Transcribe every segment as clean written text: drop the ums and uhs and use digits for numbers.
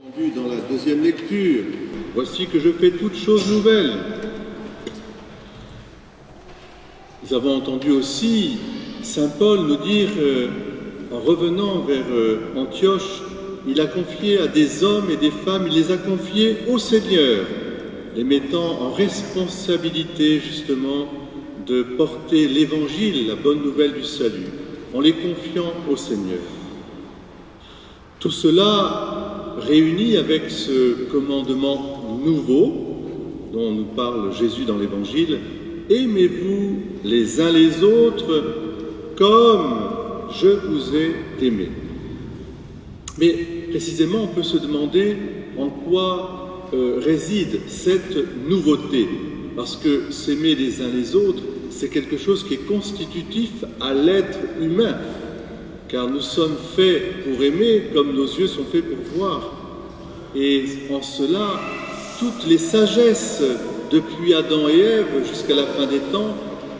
Vu dans la deuxième lecture, voici que je fais toutes choses nouvelles. Nous avons entendu aussi saint Paul nous dire, en revenant vers Antioche, il a confié à des hommes et des femmes, il les a confiés au Seigneur, les mettant en responsabilité justement de porter l'évangile, la bonne nouvelle du salut, en les confiant au Seigneur. Tout cela réuni avec ce commandement nouveau dont nous parle Jésus dans l'Évangile, « Aimez-vous les uns les autres comme je vous ai aimés ». Mais précisément, on peut se demander en quoi réside cette nouveauté, parce que s'aimer les uns les autres, c'est quelque chose qui est constitutif à l'être humain, car nous sommes faits pour aimer comme nos yeux sont faits pour voir. Et en cela, toutes les sagesses depuis Adam et Ève jusqu'à la fin des temps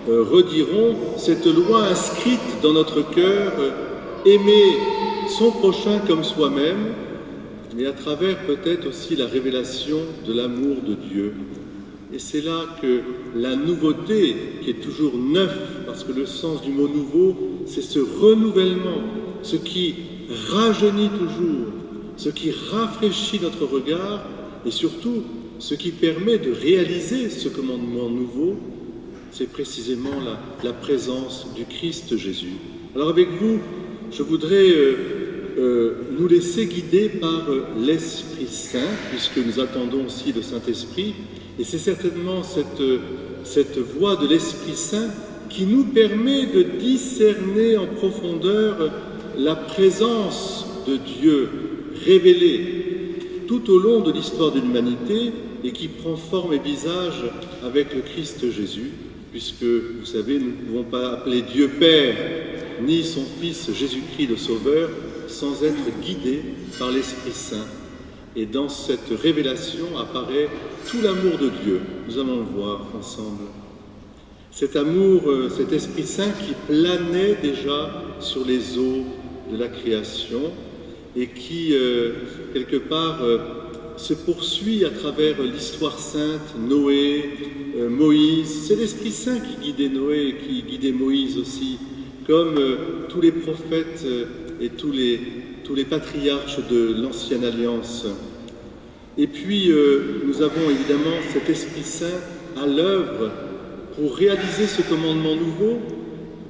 rediront cette loi inscrite dans notre cœur, aimer son prochain comme soi-même, mais à travers peut-être aussi la révélation de l'amour de Dieu. Et c'est là que la nouveauté, qui est toujours neuf, parce que le sens du mot nouveau, c'est ce renouvellement, ce qui rajeunit toujours, ce qui rafraîchit notre regard et surtout ce qui permet de réaliser ce commandement nouveau, c'est précisément la présence du Christ Jésus. Alors avec vous, je voudrais nous laisser guider par l'Esprit Saint, puisque nous attendons aussi le Saint-Esprit, et c'est certainement cette voix de l'Esprit Saint qui nous permet de discerner en profondeur la présence de Dieu révélée tout au long de l'histoire de l'humanité et qui prend forme et visage avec le Christ Jésus, puisque, vous savez, nous ne pouvons pas appeler Dieu Père ni son Fils Jésus-Christ le Sauveur sans être guidés par l'Esprit Saint. Et dans cette révélation apparaît tout l'amour de Dieu. Nous allons le voir ensemble. Cet amour, cet Esprit Saint qui planait déjà sur les eaux de la création et qui, quelque part, se poursuit à travers l'histoire sainte, Noé, Moïse. C'est l'Esprit Saint qui guidait Noé et qui guidait Moïse aussi, comme tous les prophètes et tous les patriarches de l'Ancienne Alliance. Et puis, nous avons évidemment cet Esprit Saint à l'œuvre pour réaliser ce commandement nouveau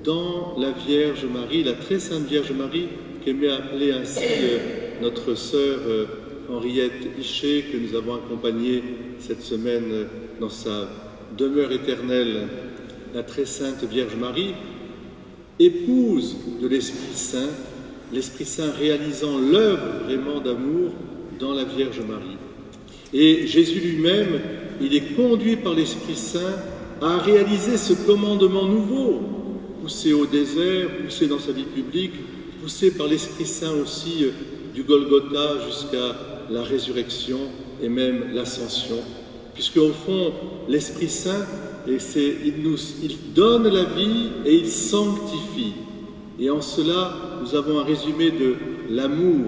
dans la Vierge Marie, la très sainte Vierge Marie, qu'aimait appeler ainsi notre sœur Henriette Hichet, que nous avons accompagnée cette semaine dans sa demeure éternelle, la très sainte Vierge Marie, épouse de l'Esprit Saint réalisant l'œuvre vraiment d'amour dans la Vierge Marie. Et Jésus lui-même, il est conduit par l'Esprit Saint à réaliser ce commandement nouveau, poussé au désert, poussé dans sa vie publique, poussé par l'Esprit Saint aussi du Golgotha jusqu'à la résurrection et même l'ascension. Puisque au fond, l'Esprit Saint, il donne la vie et il sanctifie. Et en cela, nous avons un résumé de l'amour.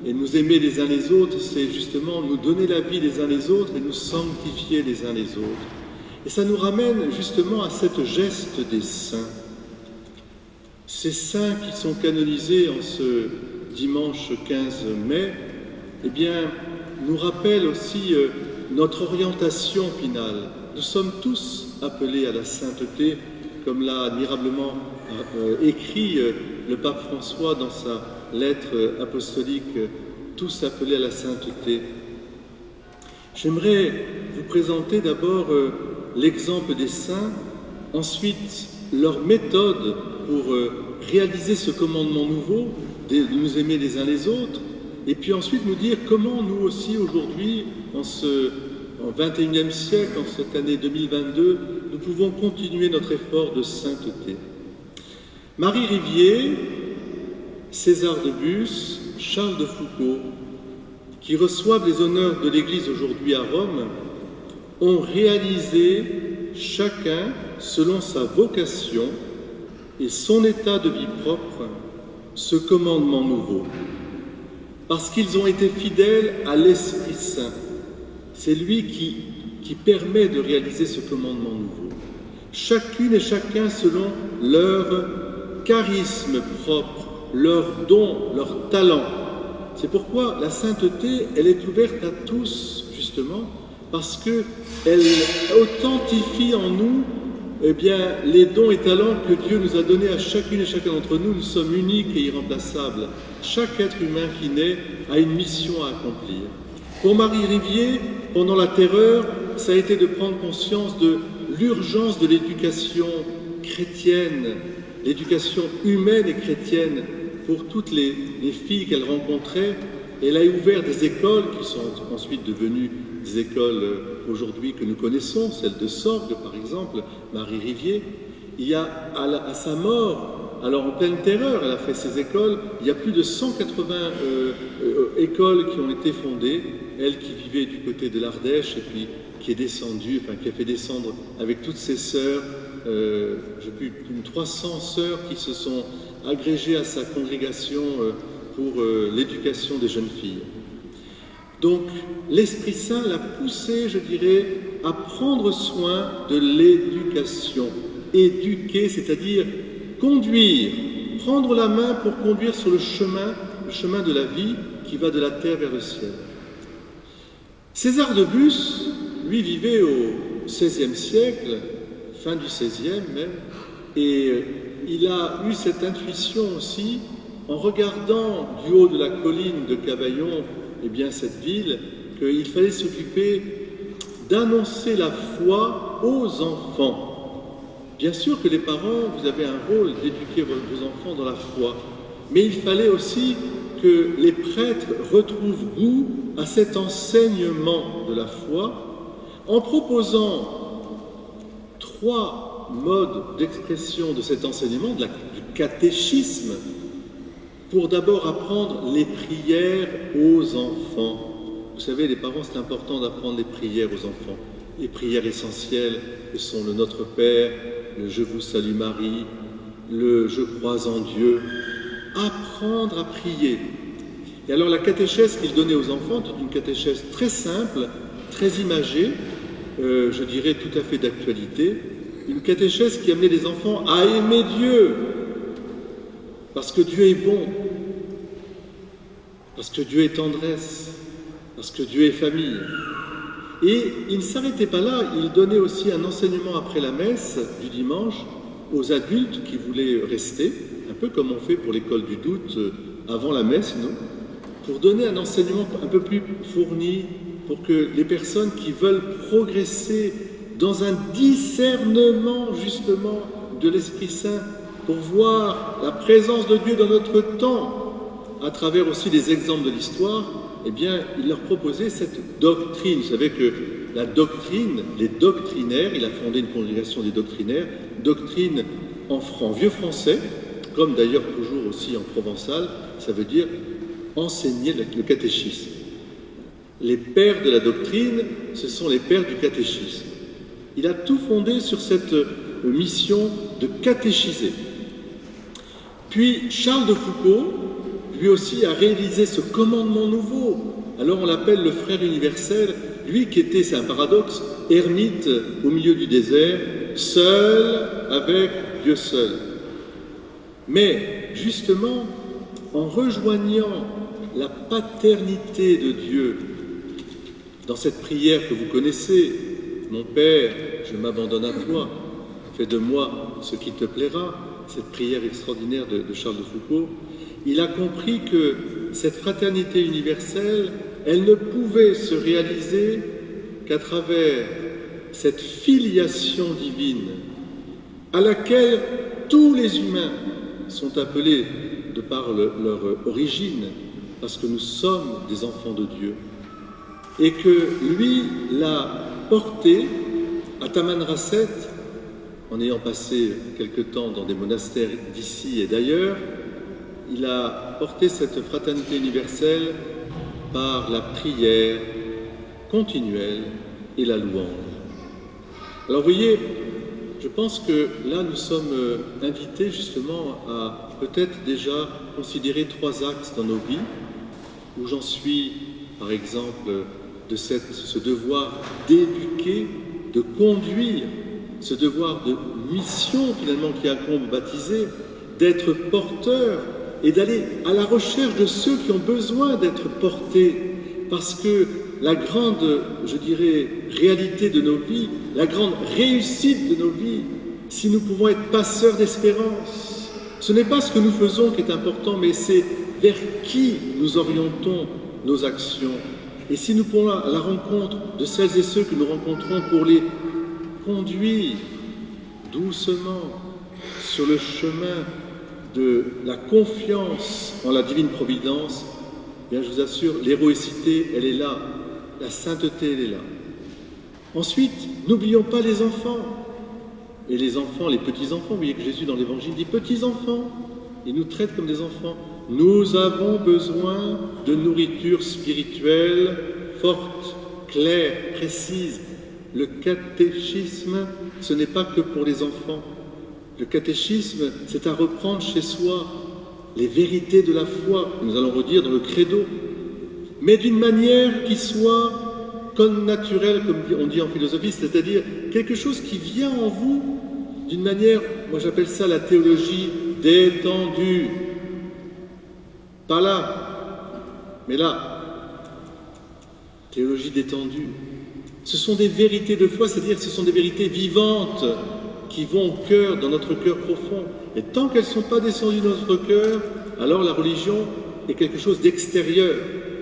Et nous aimer les uns les autres, c'est justement nous donner la vie les uns les autres et nous sanctifier les uns les autres. Et ça nous ramène justement à cette geste des saints. Ces saints qui sont canonisés en ce dimanche 15 mai, eh bien, nous rappellent aussi notre orientation finale. Nous sommes tous appelés à la sainteté, comme l'a admirablement écrit le pape François dans sa lettre apostolique, tous appelés à la sainteté. J'aimerais vous présenter d'abord l'exemple des saints, ensuite leur méthode pour réaliser ce commandement nouveau, de nous aimer les uns les autres, et puis ensuite nous dire comment nous aussi aujourd'hui, en 21e siècle, en cette année 2022, nous pouvons continuer notre effort de sainteté. Marie Rivier, César de Bus, Charles de Foucault, qui reçoivent les honneurs de l'Église aujourd'hui à Rome, ont réalisé chacun, selon sa vocation et son état de vie propre, ce commandement nouveau. parce qu'ils ont été fidèles à l'Esprit Saint. C'est lui qui permet de réaliser ce commandement nouveau. Chacune et chacun selon leur charisme propre, leur don, leur talent. C'est pourquoi la sainteté, elle est ouverte à tous, justement, parce qu'elle authentifie en nous les dons et talents que Dieu nous a donnés à chacune et chacun d'entre nous. Nous sommes uniques et irremplaçables. Chaque être humain qui naît a une mission à accomplir. Pour Marie Rivier, pendant la Terreur, ça a été de prendre conscience de l'urgence de l'éducation chrétienne, l'éducation humaine et chrétienne pour toutes les filles qu'elle rencontrait. Elle a ouvert des écoles qui sont ensuite devenues des écoles aujourd'hui que nous connaissons, celle de Sorgue par exemple, Marie Rivier. Il y a à sa mort, alors en pleine terreur, elle a fait ces écoles, il y a plus de 180 écoles qui ont été fondées, elle qui vivait du côté de l'Ardèche et puis qui est descendue, qui a fait descendre avec toutes ses sœurs, plus de 300 sœurs qui se sont agrégées à sa congrégation pour l'éducation des jeunes filles. Donc l'Esprit Saint l'a poussée, je dirais, à prendre soin de l'éducation. Éduquer, c'est-à-dire conduire, prendre la main pour conduire sur le chemin de la vie qui va de la terre vers le ciel. César de Bus, lui, vivait au XVIe siècle, fin du XVIe même, et il a eu cette intuition aussi, en regardant du haut de la colline de Cavaillon, cette ville, qu'il fallait s'occuper d'annoncer la foi aux enfants. Bien sûr que les parents, vous avez un rôle d'éduquer vos enfants dans la foi, mais il fallait aussi que les prêtres retrouvent goût à cet enseignement de la foi en proposant 3 modes d'expression de cet enseignement, du catéchisme, pour d'abord apprendre les prières aux enfants. Vous savez, les parents, c'est important d'apprendre les prières aux enfants. Les prières essentielles que sont le Notre Père, le Je vous salue Marie, le Je crois en Dieu. Apprendre à prier. Et alors la catéchèse qu'il donnait aux enfants, toute une catéchèse très simple, très imagée, je dirais tout à fait d'actualité, une catéchèse qui amenait les enfants à aimer Dieu, parce que Dieu est bon, parce que Dieu est tendresse, parce que Dieu est famille. Et il ne s'arrêtait pas là, il donnait aussi un enseignement après la messe du dimanche aux adultes qui voulaient rester, un peu comme on fait pour l'école du doute avant la messe, non ? Pour donner un enseignement un peu plus fourni, pour que les personnes qui veulent progresser dans un discernement justement de l'Esprit Saint, pour voir la présence de Dieu dans notre temps, à travers aussi des exemples de l'histoire, il leur proposait cette doctrine. Vous savez que la doctrine, les doctrinaires, il a fondé une congrégation des doctrinaires, doctrine en vieux français, comme d'ailleurs toujours aussi en provençal, ça veut dire enseigner le catéchisme. Les pères de la doctrine, ce sont les pères du catéchisme. Il a tout fondé sur cette mission de catéchiser. Puis Charles de Foucault, lui aussi, a réalisé ce commandement nouveau. Alors on l'appelle le frère universel, lui qui était, c'est un paradoxe, ermite au milieu du désert, seul avec Dieu seul. Mais justement, en rejoignant la paternité de Dieu, dans cette prière que vous connaissez, « Mon Père, je m'abandonne à toi, fais de moi ce qui te plaira », cette prière extraordinaire de Charles de Foucault, il a compris que cette fraternité universelle, elle ne pouvait se réaliser qu'à travers cette filiation divine à laquelle tous les humains sont appelés de par leur origine, parce que nous sommes des enfants de Dieu, et que lui l'a porté à Tamanrasset, en ayant passé quelque temps dans des monastères d'ici et d'ailleurs. Il a porté cette fraternité universelle par la prière continuelle et la louange. Alors vous voyez, je pense que là nous sommes invités justement à peut-être déjà considérer 3 axes dans nos vies. où j'en suis, par exemple, de ce devoir d'éduquer, de conduire, ce devoir de mission finalement qui incombe aux baptisés, d'être porteur et d'aller à la recherche de ceux qui ont besoin d'être portés, parce que la grande, je dirais, réalité de nos vies, la grande réussite de nos vies, si nous pouvons être passeurs d'espérance, ce n'est pas ce que nous faisons qui est important, mais c'est vers qui nous orientons nos actions. Et si nous pouvons à la rencontre de celles et ceux que nous rencontrons pour les conduire doucement sur le chemin de la confiance en la divine providence, bien je vous assure, l'héroïcité, elle est là, la sainteté, elle est là. Ensuite, n'oublions pas les enfants. Et les enfants, les petits-enfants, vous voyez que Jésus dans l'Évangile dit « petits-enfants », il nous traite comme des enfants. Nous avons besoin de nourriture spirituelle forte, claire, précise. Le catéchisme, ce n'est pas que pour les enfants. Le catéchisme, c'est à reprendre chez soi les vérités de la foi, que nous allons redire dans le credo, mais d'une manière qui soit comme naturelle, comme on dit en philosophie, c'est-à-dire quelque chose qui vient en vous d'une manière, moi j'appelle ça la théologie détendue. Pas là, mais là. Théologie détendue. Ce sont des vérités de foi, c'est-à-dire ce sont des vérités vivantes qui vont au cœur, dans notre cœur profond. Et tant qu'elles ne sont pas descendues dans notre cœur, alors la religion est quelque chose d'extérieur.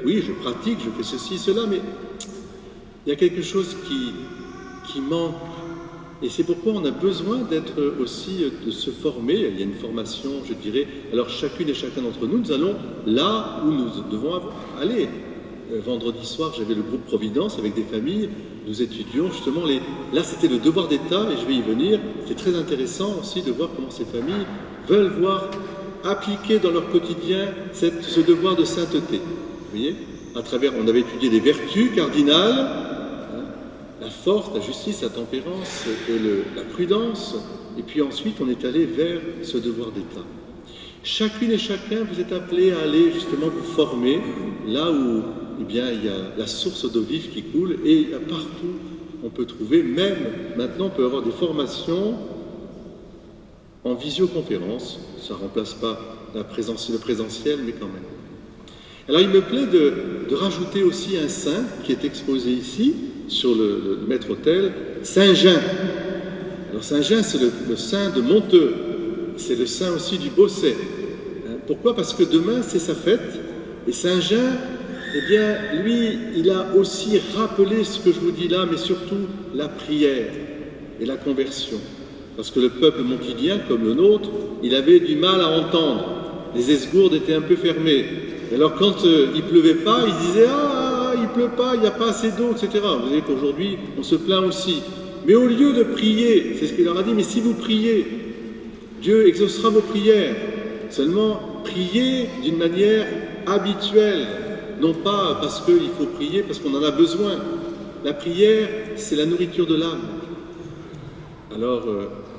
Oui, je pratique, je fais ceci, cela, mais il y a quelque chose qui manque. Et c'est pourquoi on a besoin d'être aussi, de se former. Il y a une formation, je dirais. Alors chacune et chacun d'entre nous, nous allons là où nous devons aller. Vendredi soir, j'avais le groupe Providence avec des familles. Nous étudions justement Là, c'était le devoir d'État, et je vais y venir. C'est très intéressant aussi de voir comment ces familles veulent voir appliquer dans leur quotidien ce devoir de sainteté. Vous voyez, à travers, on avait étudié les vertus cardinales, la force, la justice, la tempérance et la prudence. Et puis ensuite, on est allé vers ce devoir d'État. Chacune et chacun, vous êtes appelés à aller justement vous former là où eh bien, il y a la source d'eau vive qui coule, et partout on peut trouver, même maintenant on peut avoir des formations en visioconférence. Ça ne remplace pas le présentiel, mais quand même. Alors il me plaît de rajouter aussi un saint qui est exposé ici sur le maître-autel, Saint Jean. Alors Saint Jean, c'est le saint de Monteux, c'est le saint aussi du Bosset. Pourquoi? Parce que demain c'est sa fête, et Saint Jean, eh bien lui, il a aussi rappelé ce que je vous dis là, mais surtout la prière et la conversion. Parce que le peuple montilien, comme le nôtre, il avait du mal à entendre. Les esgourdes étaient un peu fermées. Et alors quand il pleuvait pas, il disait « Ah, il pleut pas, il n'y a pas assez d'eau, etc. » Vous savez qu'aujourd'hui, on se plaint aussi. Mais au lieu de prier, c'est ce qu'il leur a dit, mais si vous priez, Dieu exaucera vos prières. Seulement, priez d'une manière habituelle, non pas parce qu'il faut prier, parce qu'on en a besoin. La prière, c'est la nourriture de l'âme. Alors,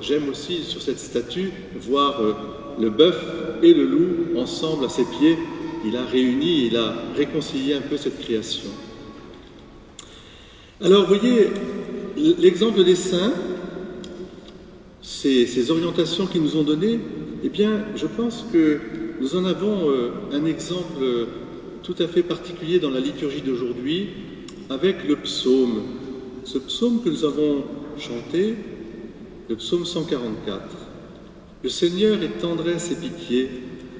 j'aime aussi, sur cette statue, voir le bœuf et le loup ensemble à ses pieds. Il a réuni, il a réconcilié un peu cette création. Alors, vous voyez, l'exemple des saints, ces orientations qu'ils nous ont données, eh bien, je pense que nous en avons un exemple tout à fait particulier dans la liturgie d'aujourd'hui, avec le psaume. Ce psaume que nous avons chanté, le psaume 144. Le Seigneur est tendresse et pitié,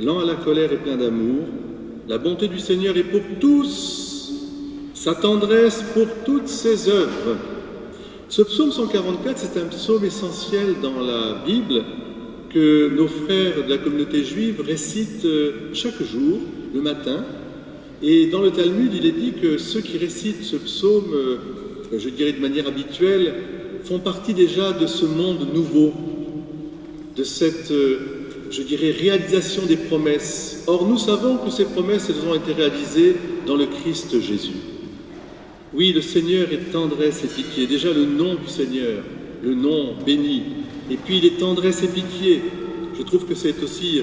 lent à la colère et plein d'amour. La bonté du Seigneur est pour tous, sa tendresse pour toutes ses œuvres. Ce psaume 144, c'est un psaume essentiel dans la Bible que nos frères de la communauté juive récitent chaque jour, le matin. Et dans le Talmud, il est dit que ceux qui récitent ce psaume, je dirais de manière habituelle, font partie déjà de ce monde nouveau, de cette, je dirais, réalisation des promesses. Or, nous savons que ces promesses, elles ont été réalisées dans le Christ Jésus. Oui, le Seigneur est tendresse et pitié. Déjà, le nom du Seigneur, le nom béni. Et puis, il est tendresse et pitié. Je trouve que c'est aussi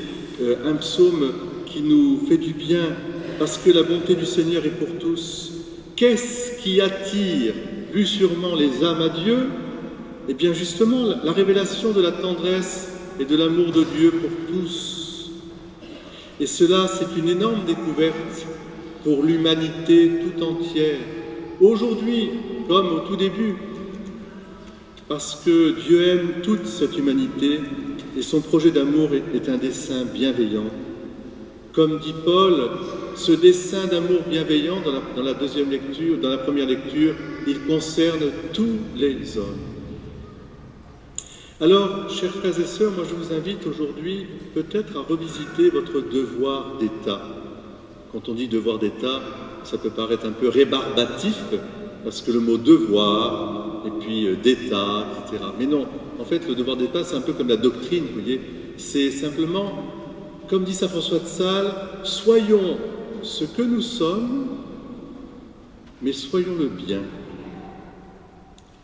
un psaume qui nous fait du bien parce que la bonté du Seigneur est pour tous. Qu'est-ce qui attire plus sûrement les âmes à Dieu? Eh bien justement, la révélation de la tendresse et de l'amour de Dieu pour tous. Et cela, c'est une énorme découverte pour l'humanité tout entière. Aujourd'hui, comme au tout début, parce que Dieu aime toute cette humanité et son projet d'amour est un dessein bienveillant. Comme dit Paul, ce dessein d'amour bienveillant dans la deuxième lecture, dans la première lecture, il concerne tous les hommes. Alors, chers frères et sœurs, moi je vous invite aujourd'hui peut-être à revisiter votre devoir d'État. Quand on dit devoir d'État, ça peut paraître un peu rébarbatif, parce que le mot devoir, et puis d'État, etc. Mais non, en fait, le devoir d'État, c'est un peu comme la doctrine, vous voyez. C'est simplement, comme dit saint François de Sales, soyons ce que nous sommes, mais soyons le bien.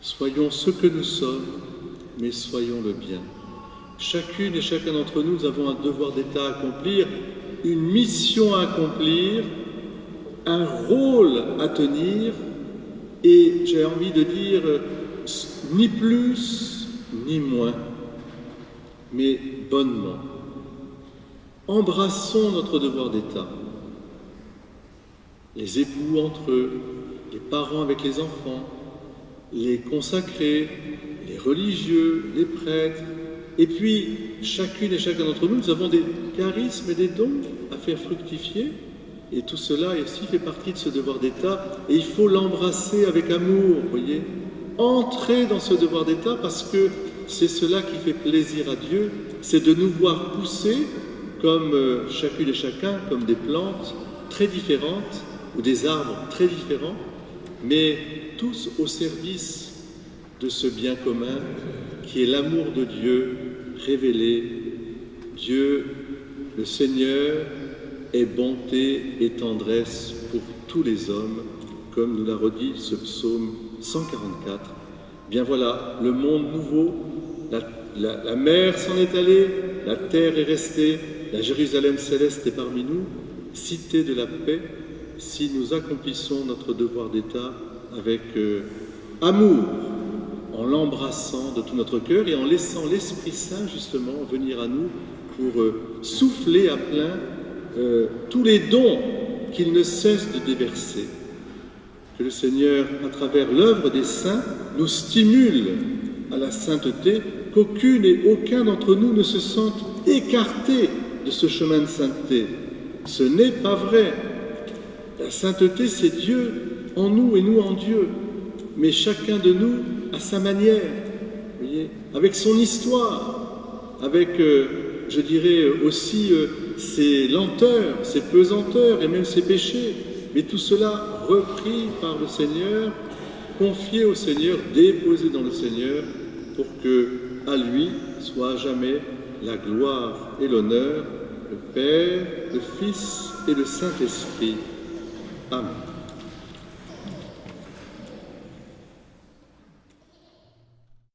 Soyons ce que nous sommes, mais soyons le bien. Chacune et chacun d'entre nous avons un devoir d'État à accomplir, une mission à accomplir, un rôle à tenir, et j'ai envie de dire, ni plus, ni moins, mais bonnement. Embrassons notre devoir d'État. Les époux entre eux, les parents avec les enfants, les consacrés, les religieux, les prêtres, et puis chacune et chacun d'entre nous, nous avons des charismes et des dons à faire fructifier, et tout cela aussi fait partie de ce devoir d'État, et il faut l'embrasser avec amour, vous voyez. Entrez dans ce devoir d'État parce que c'est cela qui fait plaisir à Dieu, c'est de nous voir pousser comme chacune et chacun, comme des plantes très différentes, ou des arbres très différents, mais tous au service de ce bien commun qui est l'amour de Dieu révélé. Dieu, le Seigneur, est bonté et tendresse pour tous les hommes, comme nous l'a redit ce psaume 144. Bien voilà, le monde nouveau, la mer s'en est allée, la terre est restée, la Jérusalem céleste est parmi nous, cité de la paix, si nous accomplissons notre devoir d'État avec amour, en l'embrassant de tout notre cœur et en laissant l'Esprit Saint justement venir à nous pour souffler à plein tous les dons qu'il ne cesse de déverser. Que le Seigneur, à travers l'œuvre des saints, nous stimule à la sainteté, qu'aucune et aucun d'entre nous ne se sente écarté de ce chemin de sainteté. Ce n'est pas vrai. La sainteté, c'est Dieu en nous et nous en Dieu. Mais chacun de nous à sa manière, vous voyez, avec son histoire, avec, je dirais aussi, ses lenteurs, ses pesanteurs et même ses péchés. Mais tout cela repris par le Seigneur, confié au Seigneur, déposé dans le Seigneur, pour que à lui soit à jamais la gloire et l'honneur, le Père, le Fils et le Saint-Esprit. Amen.